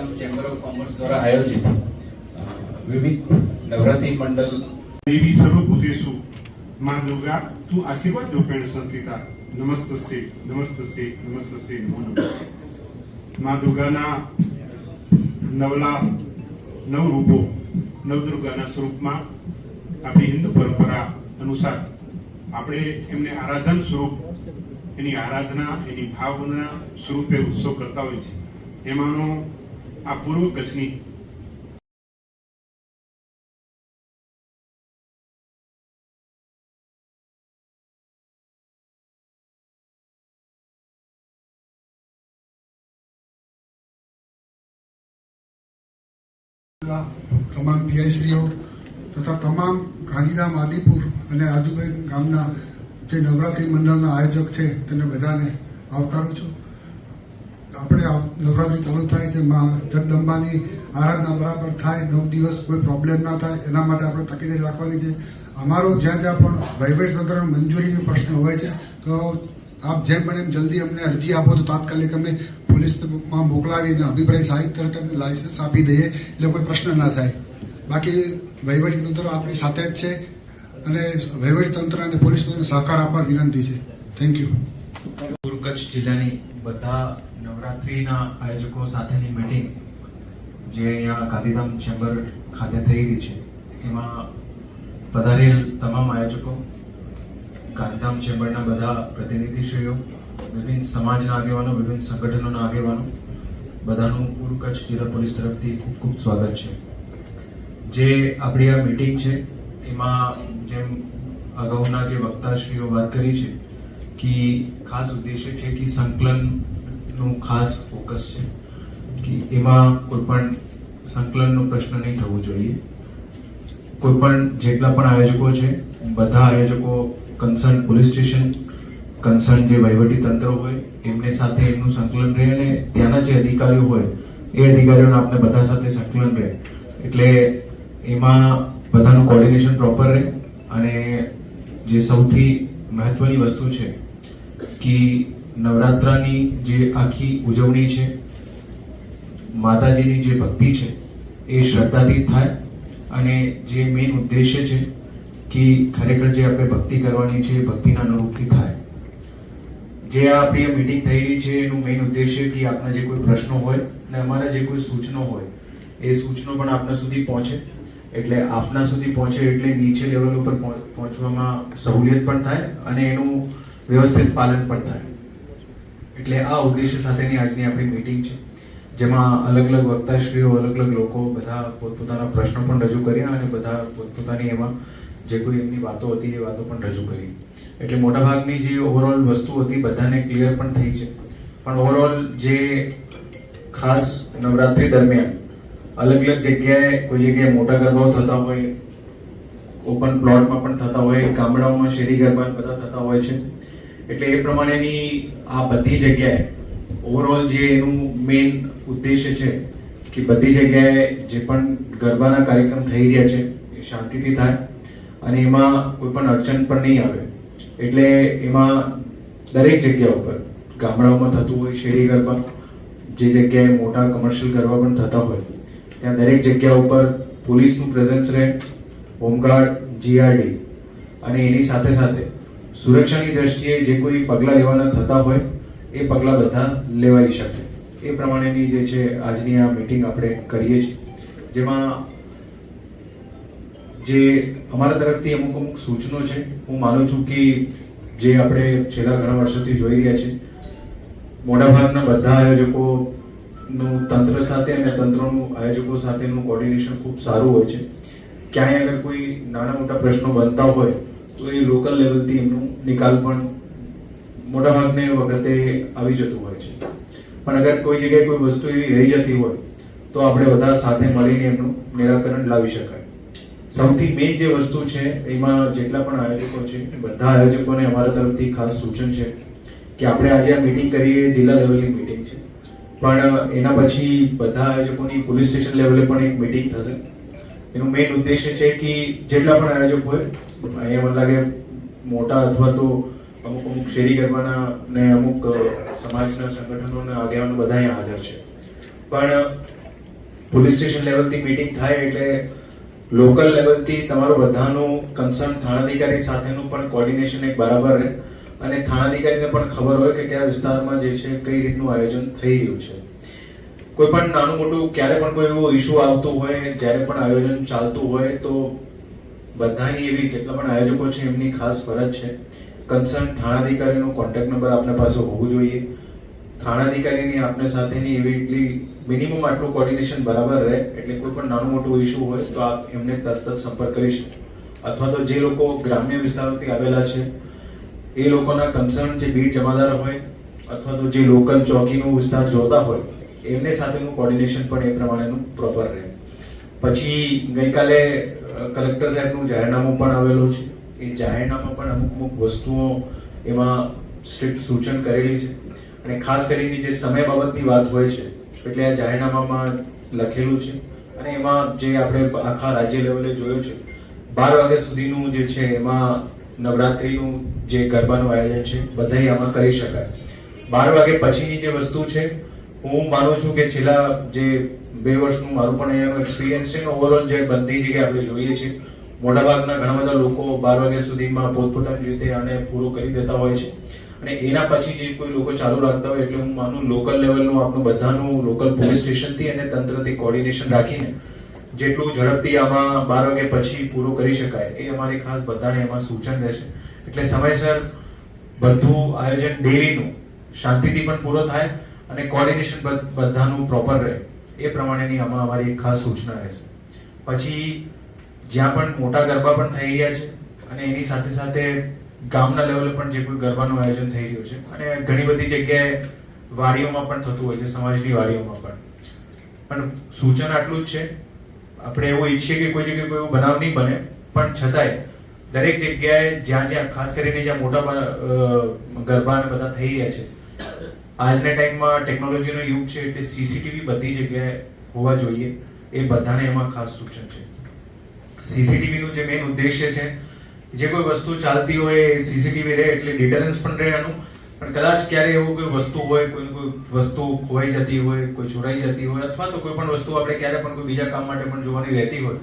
Gandhidham chamber of commerce દ્વારા આયોજિત વિવિધ નવરાત્રી મંડળ દેવી સર્વભૂતેષુ માં દુર્ગા તું આશીર્વાદ રૂપેણ સંસ્થિતા નમસ્તસ્ય નમસ્તસ્ય નમસ્તસ્ય નમો નમઃ। માં દુર્ગાના નવ રૂપો નવદુર્ગાના સ્વરૂપમાં આપણી હિન્દુ પરંપરા અનુસાર આપણે એમને આરાધન સ્વરૂપ એની આરાધના એની ભાવના સ્વરૂપે ઉત્સવ કરતા હોય છે। એમાંનો આ પૂર્વ કચ્છની તમામ પીઆઈશ્રીઓ તથા તમામ ગાંધીધામ આદિપુર અને આજુબાજુ ગામના જે નવરાત્રિ મંડળના આયોજક છે તેને બધાને આવકારું છું। આપણે નવરાત્રિ ચાલુ થાય છે માં જગદંબાની આરાધના બરાબર થાય, 9 દિવસ કોઈ પ્રોબ્લેમ ના થાય એના માટે આપણે તકેદારી રાખવાની છે। અમારો જ્યાં જ્યાં પણ વહીવટીતંત્ર મંજૂરીનો પ્રશ્ન હોય છે તો આપ જેમ બને એમ જલ્દી અમને અરજી આપો તો તાત્કાલિક અમે પોલીસમાં મોકલાવીને અભિપ્રાય સાહિત્ય તરફ અમને લાયસન્સ આપી દઈએ એટલે કોઈ પ્રશ્ન ના થાય। બાકી વહીવટીતંત્ર આપણી સાથે જ છે અને વહીવટીતંત્ર અને પોલીસનો સહકાર આપવા વિનંતી છે। Thank you. પૂર્વ કચ્છ જિલ્લાની બધા નવરાત્રિના આયોજકો સાથેની મીટિંગ જે અહીંયા ગાંધીધામ ચેમ્બર ખાતે થઈ રહી છે એમાં પધારેલ તમામ આયોજકો, ગાંધીધામ ચેમ્બરના બધા પ્રતિનિધિશ્રીઓ, વિભિન્ન સમાજના આગેવાનો, વિભિન્ન સંગઠનોના આગેવાનો, બધાનું પૂર્વ કચ્છ જિલ્લા પોલીસ તરફથી ખૂબ ખૂબ સ્વાગત છે। જે આપણી આ મીટિંગ છે એમાં જેમ અગાઉના જે વક્તાશ્રીઓ વાત કરી છે કે ખાસ ઉદ્દેશ્ય છે કે સંકલનનું ખાસ ફોકસ છે કે એમાં કોઈ પણ સંકલનનો પ્રશ્ન નહીં થવો જોઈએ। કોઈ પણ જેટલા પણ આયોજકો છે બધા આયોજકો કન્સર્ન પોલીસ સ્ટેશન, કન્સર્ન જે વહીવટી તંત્ર હોય એમને સાથે એમનું સંકલન રહે અને ત્યાંના જે અધિકારીઓ હોય એ અધિકારીઓને આપણે બધા સાથે સંકલન રહે એટલે એમાં બધાનું કોર્ડિનેશન પ્રોપર રહે। અને જે સૌથી મહત્વની વસ્તુ છે કે નવરાત્રાની જે આખી ઉજવણી છે, માતાજીની જે ભક્તિ છે એ શ્રદ્ધાથી થાય અને જે મેઇન ઉદ્દેશ્ય છે કે ખરેખર જે આપણે ભક્તિ કરવાની છે ભક્તિના અનુરૂપથી થાય। જે આપણી મીટિંગ થઈ રહી છે એનું મેઇન ઉદ્દેશ્ય કે આપના જે કોઈ પ્રશ્નો હોય અને અમારા જે કોઈ સૂચનો હોય એ સૂચનો પણ આપના સુધી પહોંચે એટલે આપના સુધી પહોંચે એટલે નીચે લેવલ ઉપર પહોંચવામાં સહુલિયત પણ થાય અને એનું વ્યવસ્થિત પાલન પણ થાય। એટલે આ ઉદ્દેશ્ય સાથેની આજની આપણી મીટિંગ છે જેમાં અલગ અલગ વક્તાશ્રીઓ, અલગ અલગ લોકો બધા પોતપોતાના પ્રશ્નો પણ રજૂ કર્યા અને બધા પોતપોતાની એમાં જે કોઈ એમની વાતો હતી એ વાતો પણ રજૂ કરી। એટલે મોટાભાગની જે ઓવરઓલ વસ્તુ હતી બધાને ક્લિયર પણ થઈ છે। પણ ઓવરઓલ જે ખાસ નવરાત્રી દરમિયાન અલગ અલગ જગ્યાએ કોઈ જગ્યાએ મોટા ગરબાઓ થતા હોય, ઓપન પ્લોટમાં પણ થતા હોય, ગામડાઓમાં શેરી ગરબા બધા થતા હોય છે। એટલે એ પ્રમાણેની આ બધી જગ્યાએ ઓવરઓલ જે એનું મેઇન ઉદ્દેશ્ય છે કે બધી જગ્યાએ જે પણ ગરબાના કાર્યક્રમ થઈ રહ્યા છે એ શાંતિથી થાય અને એમાં કોઈ પણ અડચણ પણ નહીં આવે। એટલે એમાં દરેક જગ્યા ઉપર ગામડાઓમાં થતું હોય શેરી ગરબા, જે જગ્યાએ મોટા કમર્શિયલ ગરબા પણ થતા હોય ત્યાં દરેક જગ્યા ઉપર પોલીસનું પ્રેઝન્સ રહે, હોમગાર્ડ, જીઆરડી અને એની સાથે સાથે સુરક્ષાની દ્રષ્ટિએ જે કોઈ પગલાં લેવાના થતા હોય એ પગલાં બધા લેવાઈ શકે એ પ્રમાણેની જે છે આજની આ મીટિંગ આપણે કરીએ છીએ। જેમાં જે અમારા તરફથી અમુક અમુક સૂચનો છે હું માનું છું કે જે આપણે છેલ્લા ઘણા વર્ષોથી જોઈ રહ્યા છીએ મોટાભાગના બધા આયોજકોનું તંત્ર સાથે અને તંત્રનું આયોજકો સાથેનું કોર્ડિનેશન ખૂબ સારું હોય છે। ક્યાંય અગર કોઈ નાના મોટા પ્રશ્નો બનતા હોય તો એ લોકલ લેવલથી એમનું નિકાલ પણ મોટાભાગને વખતે આવી જતું હોય છે। પણ અગર કોઈ જગ્યાએ કોઈ વસ્તુ એવી રહી જતી હોય તો આપણે બધા સાથે મળીને એમનું નિરાકરણ લાવી શકાય। સૌથી મેઇન જે વસ્તુ છે એમાં જેટલા પણ આયોજકો છે બધા આયોજકોને અમારા તરફથી ખાસ સૂચન છે કે આપણે આજે આ મીટિંગ કરીએ જિલ્લા લેવલની મીટિંગ છે પણ એના પછી બધા આયોજકોની પોલીસ સ્ટેશન લેવલે પણ એક મીટિંગ થશે। એનું મેઇન ઉદ્દેશ્ય છે કે જેટલા પણ આયોજક હોય અહીંયા મને લાગે મોટા અથવા તો અમુક શેરી ગરબાના ને અમુક સમાજના સંગઠનોના આગેવાનો બધા અહીંયા હાજર છે, પણ પોલીસ સ્ટેશન લેવલથી મીટિંગ થાય એટલે લોકલ લેવલથી તમારું બધાનું કન્સર્ન થાણાધિકારી સાથેનું પણ કોર્ડિનેશન એક બરાબર રહે અને થાણાધિકારીને પણ ખબર હોય કે કયા વિસ્તારમાં જે છે કઈ રીતનું આયોજન થઈ રહ્યું છે. કોઈ પણ નાનું મોટું ક્યારે પણ કોઈ એવો ઇસ્યુ આવતું હોય, જ્યારે પણ આયોજન ચાલતું હોય તો બધાની એવી જેટલા પણ આયોજકો છે એમની ખાસ ફરજ છે કન્સર્ન થાણાધિકારીનો કોન્ટેક્ટ નંબર આપણા પાસે હોવું જોઈએ. થાણાધિકારીની આપણે સાથેની એવી એટલી મિનિમમ આટલું કોર્ડિનેશન બરાબર રહે એટલે કોઈ પણ નાનું મોટું ઇસ્યુ હોય તો આપ એમને તરત જ સંપર્ક કરી શકો. અથવા તો જે લોકો ગ્રામ્ય વિસ્તારોથી આવેલા છે એ લોકોના કન્સર્ન જે બીટ જમાદાર હોય અથવા તો જે લોકલ ચોકીનો વિસ્તાર જોતા હોય એમને સાથેનું કોર્ડિનેશન પણ એ પ્રમાણેનું પ્રોપર રહે. પછી ગઈકાલે કલેક્ટર સાહેબનું જાહેરનામું પણ આવેલું છે. એ જાહેરનામા પણ અમુક વસ્તુઓ એમાં સ્ટ્રિક્ટ સૂચન કરેલી છે અને ખાસ કરીને જે સમય બાબતની વાત હોય છે એટલે આ જાહેરનામામાં લખેલું છે અને એમાં જે આપણે આખા રાજ્ય લેવલે જોયું છે 12 વાગ્યા સુધીનું જે છે એમાં નવરાત્રીનું જે ગરબાનું આયોજન છે બધાય આમાં કરી શકાય. 12 વાગે પછીની જે વસ્તુ છે હું માનું છું કે છેલ્લા જે 2 વર્ષનું મારું પણ અહીંયાનો એક્સપિરિયન્સ છે ઓવરઓલ જે બધી જગ્યાએ આપણે જોઈએ છીએ મોટાભાગના ઘણા બધા લોકો 12 વાગ્યા સુધીમાં પોતપોતાની રીતે આને પૂરો કરી દેતા હોય છે અને એના પછી જે કોઈ લોકો ચાલુ રાખતા હોય એટલે હું માનું લોકલ લેવલનું આપણું બધાનું લોકલ પોલીસ સ્ટેશનથી અને તંત્રથી કોર્ડિનેશન રાખીને જેટલું ઝડપથી આમાં 12 વાગ્યા પછી પૂરું કરી શકાય એ અમારી ખાસ બધાને એમાં સૂચન રહેશે. એટલે સમયસર બધું આયોજન ડેલીનું શાંતિથી પણ પૂરો થાય અને કોર્ડિનેશન બધાનું પ્રોપર રહે એ પ્રમાણેની આમાં અમારી ખાસ સૂચના રહેશે. પછી જ્યાં પણ મોટા ગરબા પણ થઈ રહ્યા છે અને એની સાથે સાથે ગામના લેવલે પણ જે કોઈ ગરબાનું આયોજન થઈ રહ્યું છે અને ઘણી બધી જગ્યાએ વાડીઓમાં પણ થતું હોય છે, સમાજની વાડીઓમાં પણ સૂચન આટલું જ છે. આપણે એવું ઈચ્છીએ કે કોઈ જગ્યાએ કોઈ એવું બનાવ નહીં બને પણ છતાંય દરેક જગ્યાએ જ્યાં જ્યાં ખાસ કરીને જ્યાં મોટા ગરબા અને બધા થઈ રહ્યા છે આજના ટાઈમમાં ટેકનોલોજીનો યુગ છે એટલે સીસીટીવી બધી જગ્યાએ હોવા જોઈએ એ બધાને એમાં ખાસ સૂચન છે. સીસીટીવીનું જે મેઇન ઉદ્દેશ્ય છે જે કોઈ વસ્તુ ચાલતી હોય સીસીટીવી રહે એટલે ડિટરન્સ પણ રહે આનું. પણ કદાચ ક્યારે એવું કોઈ વસ્તુ હોય કોઈ વસ્તુ ખોવાઈ જતી હોય, કોઈ ચોરાઈ જતી હોય અથવા તો કોઈ પણ વસ્તુ આપણે ક્યારે પણ કોઈ બીજા કામ માટે પણ જોવાની રહેતી હોય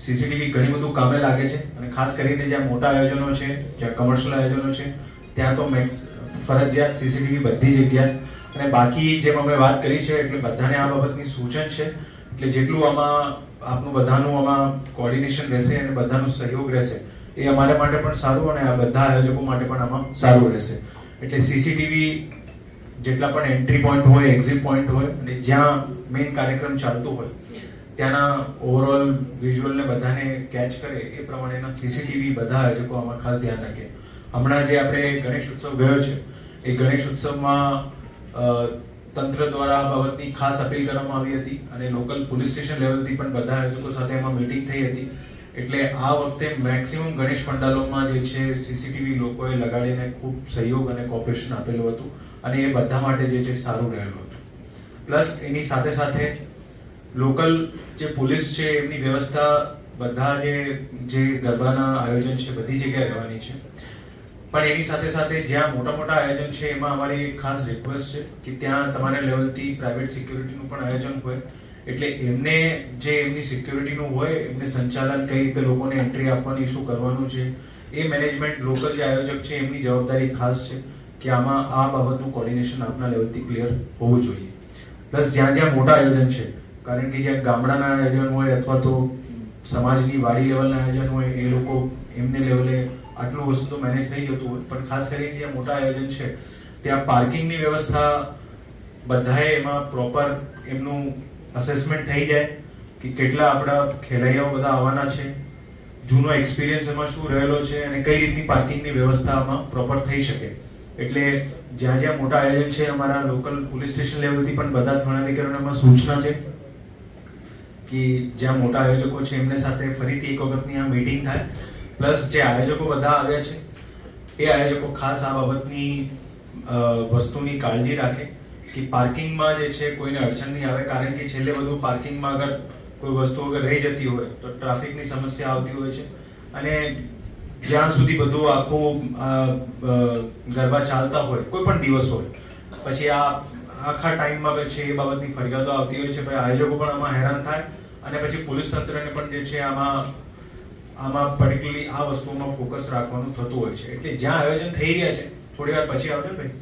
સીસીટીવી ઘણી બધું કામે લાગે છે અને ખાસ કરીને જ્યાં મોટા આયોજનો છે, જ્યાં કમર્શિયલ આયોજનો છે ત્યાં તો ફરજિયાત સીસીટીવી બધી જગ્યાએ. અને બાકી જેમ અમે વાત કરી છે એટલે બધાને આ બાબતની સૂચન છે એટલે જેટલું આમાં આપનું બધાનું આમાં કોર્ડિનેશન રહેશે અને બધાનો સહયોગ રહેશે એ અમારા માટે પણ સારું અને આ બધા આયોજકો માટે પણ આમાં સારું રહેશે. એટલે સીસીટીવી જેટલા પણ એન્ટ્રી પોઈન્ટ હોય, એક્ઝિટ પોઈન્ટ હોય અને જ્યાં મેઇન કાર્યક્રમ ચાલતો હોય ત્યાંના ઓવરઓલ વિઝ્યુઅલને બધાને કેચ કરે એ પ્રમાણેના સીસીટીવી બધા આયોજકો આમાં ખાસ ધ્યાન રાખે. હમણાં જે આપણે ગણેશ ઉત્સવ ગયો છે એ ગણેશ ઉત્સવમાં તંત્ર દ્વારા આ બાબતની ખાસ અપીલ કરવામાં આવી હતી અને લોકલ પોલીસ સ્ટેશન લેવલથી પણ બધા આયોજકો સાથે એમાં મીટિંગ થઈ હતી. એટલે આ વખતે મેક્સિમમ ગણેશ પંડાલોમાં જે છે સીસીટીવી લોકોએ લગાડીને ખૂબ સહયોગ અને કોઓપરેશન આપેલું હતું અને એ બધા માટે જે છે સારું રહેલું હતું. પ્લસ એની સાથે સાથે લોકલ જે પોલીસ છે એમની વ્યવસ્થા બધા જે ગરબાના આયોજન છે બધી જગ્યાએ રહેવાની છે. પણ એની સાથે સાથે જ્યાં મોટા મોટા આયોજન છે એમાં અમારી ખાસ રિક્વેસ્ટ છે કે ત્યાં તમારા લેવલથી પ્રાઇવેટ સિક્યુરિટીનું પણ આયોજન હોય એટલે એમને જે એમની સિક્યુરિટીનું હોય એમને સંચાલન કઈ રીતે લોકોને એન્ટ્રી આપવાની, શું કરવાનું છે એ મેનેજમેન્ટ લોકલ જે આયોજક છે એમની જવાબદારી ખાસ છે કે આમાં આ બાબતનું કોર્ડિનેશન આપના લેવલથી ક્લિયર હોવું જોઈએ. પ્લસ જ્યાં જ્યાં મોટા આયોજન છે કારણ કે જ્યાં ગામડાના આયોજન હોય અથવા તો સમાજની વાડી લેવલના આયોજન હોય એ લોકો એમને લેવલે આટલું વસ્તુ તો મેનેજ થઈ જતું હોય પણ ખાસ કરીને જ્યાં મોટા આયોજન છે ત્યાં પાર્કિંગની વ્યવસ્થા બધાએ એમાં પ્રોપર એમનું અસેસમેન્ટ થઈ જાય કે કેટલા આપણા ખેલૈયાઓ બધા આવવાના છે, જૂનો એક્સપિરિયન્સ એમાં શું રહેલો છે અને કઈ રીતની પાર્કિંગની વ્યવસ્થા આમાં પ્રોપર થઈ શકે. એટલે જ્યાં જ્યાં મોટા આયોજન છે અમારા લોકલ પોલીસ સ્ટેશન લેવલથી પણ બધા થાણાધિકારીઓને સૂચના છે કે જ્યાં મોટા આયોજકો છે એમને સાથે ફરીથી એક વખતની આ મીટિંગ થાય. પ્લસ જે આયોજકો બધા આવ્યા છે એ આયોજકો ખાસ આ બાબતની વસ્તુની કાળજી રાખે કે પાર્કિંગમાં જે છે કોઈને અડચણ નહીં આવે કારણ કે છેલ્લે બધું પાર્કિંગમાં અગર કોઈ વસ્તુ અગર રહી જતી હોય તો ટ્રાફિકની સમસ્યા આવતી હોય છે અને જ્યાં સુધી બધું આખું ગરબા ચાલતા હોય કોઈ પણ દિવસ હોય પછી આખા ટાઈમમાં છે એ બાબતની ફરિયાદો આવતી હોય છે, પછી આયોજકો પણ આમાં હેરાન થાય અને પછી પોલીસ તંત્રને પણ જે છે આમાં પર્ટિક્યુલરલી આ વસ્તુમાં ફોકસ રાખવાનું થતું હોય છે. એટલે જ્યાં આયોજન થઈ રહ્યા છે થોડી વાર પછી આવજો ને ભાઈ.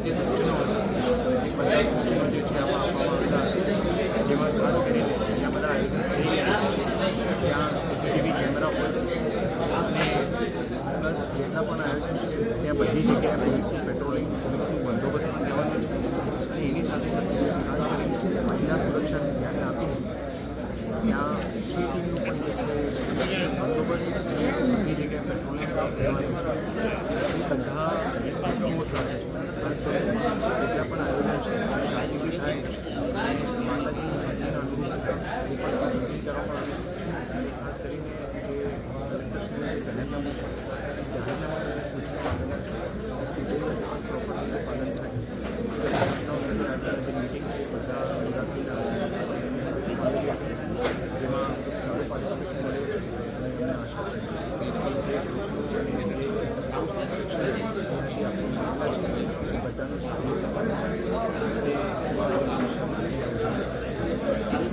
જે સૂચનો એ બધા સૂચનો જે છે આમાં આપવામાં આવતા, જેમાં ખાસ કરીને જ્યાં બધા આયોજન થઈ રહ્યા છે ત્યાં સીસીટીવી કેમેરા હોય અને પ્લસ જેટલા પણ આયોજન છે ત્યાં બધી જગ્યાએ પોલીસનું પેટ્રોલિંગ, પોલીસનું બંદોબસ્ત પણ રહેવાનો છે. અને એની સાથે સાથે ખાસ કરીને મહિલા સુરક્ષાને ધ્યાને આપીને ત્યાં સી ટીમનું પણ જે છે બંદોબસ્ત બધી જગ્યાએ પેટ્રોલિંગ રહેવાનું છે. એ બધા વસ્તુઓ સાથે ખાસ કરીને જેટલા પણ આયોજન છે કામગીરી થાય અને માતાજીની ભક્તિના અનુરૂપ એ પણ કામગીરી કરવામાં આવે. ખાસ કરીને જે જાહેરનામું છે જાહેરનામામાં જે સૂચનાઓ આપેલા છે એ સૂચનાનું પ્રોપર પાલન થાય. સૂચનાઓ સાથે જે મિટિંગ છે બધા જેમાં સારું પાર્ટિસિપેશન મળ્યું છે અને અમને આશા છે કે જે સૂચનાઓ અને જે એનાથી આપણે મામલા છે એ બધાનું સારું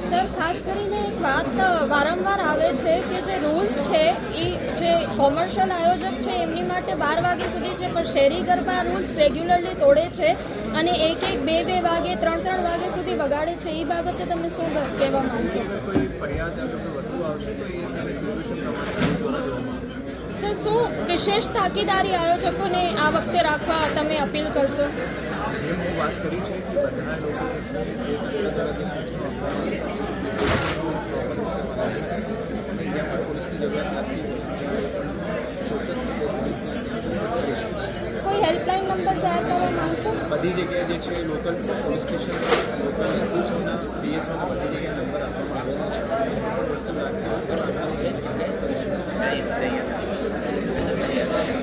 સર, ખાસ કરીને એક વાત વારંવાર આવે છે કે જે રૂલ્સ છે એ જે કોમર્શિયલ આયોજક છે એમની માટે 12 વાગ્યા સુધી છે, પણ શહેરી ગરબા રૂલ્સ રેગ્યુલરલી તોડે છે અને 1-1, 2-2 વાગે, 3-3 વાગ્યા સુધી વગાડે છે. એ બાબતે તમે શું કહેવા માંગશો? કોઈ ફરિયાદ અથવા કોઈ વસ્તુ આવશે તો એ એની સિચ્યુએશન પ્રમાણે દ્વારા જોવામાં આવશે. સર, શું વિશેષ તાકીદારી આયોજકોને આ વખતે રાખવા તમે અપીલ કરશો? જેમ હું વાત કરી છે કે બધા લોકો જે છે જે તરફ સૂચનો આપવામાં અને જ્યાં પણ પોલીસની જરૂરિયાત લાગતી હોય ચોક્કસ રીતે પોલીસની કોઈ હેલ્પલાઇન નંબર જાહેર કરવા માંગશો? બધી જગ્યાએ જે છે લોકલ પોલીસ સ્ટેશન